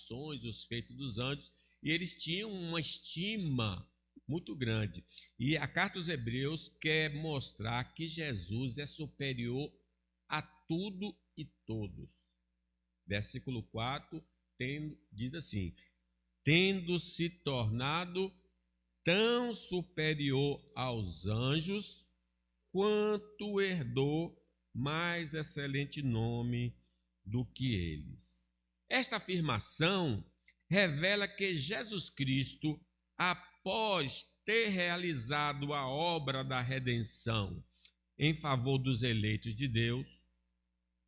ações, os feitos dos anjos, e eles tinham uma estima muito grande. E a carta aos Hebreus quer mostrar que Jesus é superior a tudo e todos. Versículo 4 diz assim: tendo se tornado tão superior aos anjos, quanto herdou mais excelente nome do que eles. Esta afirmação revela que Jesus Cristo, após ter realizado a obra da redenção em favor dos eleitos de Deus,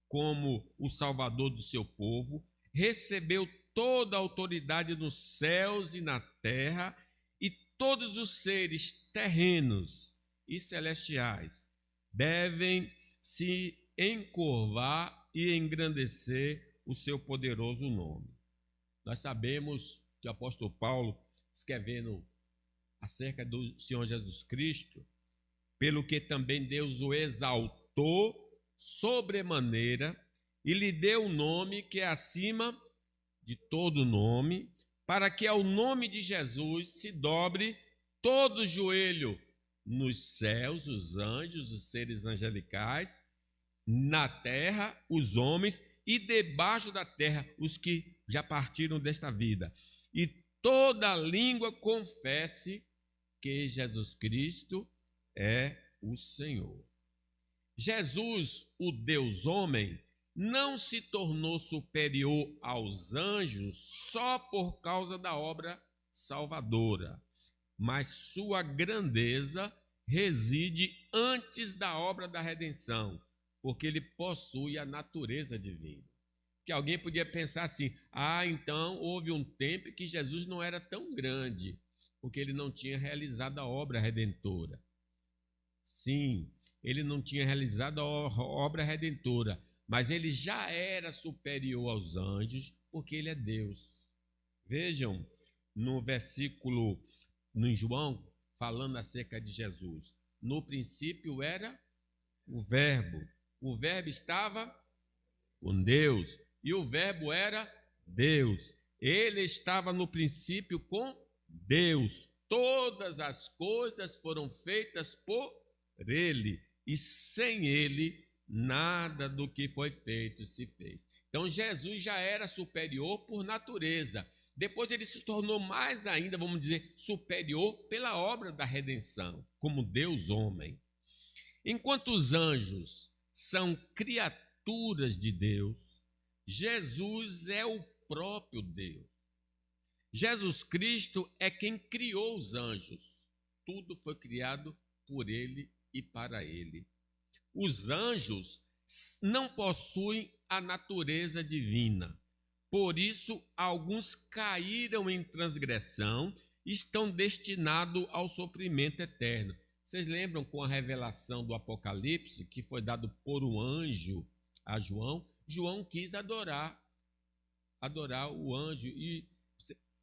como o Salvador do seu povo, recebeu toda a autoridade nos céus e na terra, e todos os seres terrenos e celestiais devem se encurvar e engrandecer o seu poderoso nome. Nós sabemos que o apóstolo Paulo, escrevendo acerca do Senhor Jesus Cristo, pelo que também Deus o exaltou sobremaneira e lhe deu um nome que é acima de todo nome, para que ao nome de Jesus se dobre todo joelho nos céus, os anjos, os seres angelicais, na terra, os homens, e debaixo da terra, os que já partiram desta vida. E toda língua confesse que Jesus Cristo é o Senhor. Jesus, o Deus homem, não se tornou superior aos anjos só por causa da obra salvadora, mas sua grandeza reside antes da obra da redenção, porque ele possui a natureza divina. Que alguém podia pensar assim: então houve um tempo que Jesus não era tão grande, porque ele não tinha realizado a obra redentora. Sim, ele não tinha realizado a obra redentora, mas ele já era superior aos anjos, porque ele é Deus. Vejam no versículo, no João, falando acerca de Jesus. No princípio era o Verbo estava com Deus, e o Verbo era Deus. Ele estava no princípio com Deus. Todas as coisas foram feitas por ele, e sem ele nada do que foi feito se fez. Então Jesus já era superior por natureza. Depois ele se tornou mais ainda, vamos dizer, superior pela obra da redenção, como Deus homem. Enquanto os anjos são criaturas de Deus, Jesus é o próprio Deus. Jesus Cristo é quem criou os anjos. Tudo foi criado por ele e para ele. Os anjos não possuem a natureza divina. Por isso, alguns caíram em transgressão e estão destinados ao sofrimento eterno. Vocês lembram com a revelação do Apocalipse, que foi dado por um anjo a João? João quis adorar o anjo. E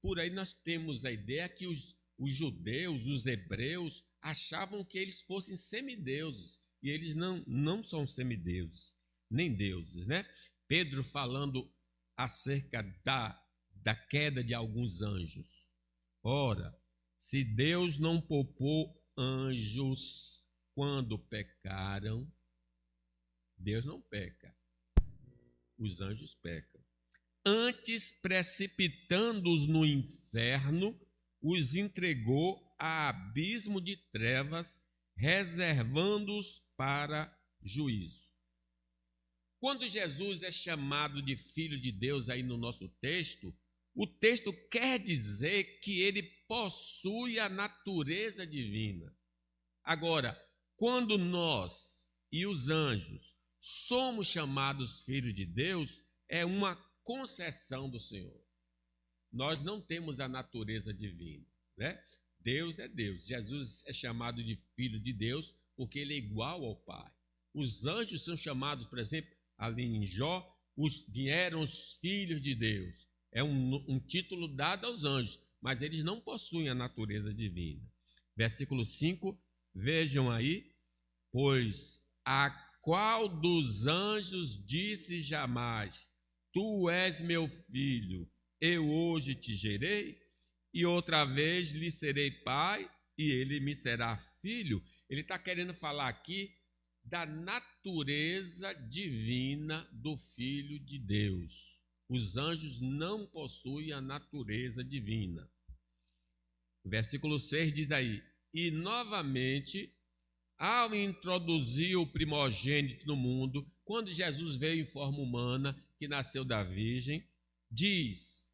por aí nós temos a ideia que os judeus, os hebreus, achavam que eles fossem semideuses. E eles não são semideuses, nem deuses, né? Pedro falando acerca da queda de alguns anjos. Ora, se Deus não poupou anjos quando pecaram, Deus não peca, os anjos pecam. Antes, precipitando-os no inferno, os entregou a abismo de trevas, reservando-os para juízo. Quando Jesus é chamado de Filho de Deus aí no nosso texto, o texto quer dizer que ele possui a natureza divina. Agora, quando nós e os anjos somos chamados filhos de Deus, é uma concessão do Senhor. Nós não temos a natureza divina, né? Deus é Deus. Jesus é chamado de Filho de Deus porque ele é igual ao Pai. Os anjos são chamados, por exemplo, ali em Jó, vieram os filhos de Deus. É um título dado aos anjos, mas eles não possuem a natureza divina. Versículo 5, vejam aí: pois a qual dos anjos disse jamais: tu és meu filho, eu hoje te gerei, e outra vez lhe serei pai, e ele me será filho. Ele está querendo falar aqui da natureza divina do Filho de Deus. Os anjos não possuem a natureza divina. Versículo 6 diz aí: e novamente, ao introduzir o primogênito no mundo, quando Jesus veio em forma humana, que nasceu da Virgem, diz: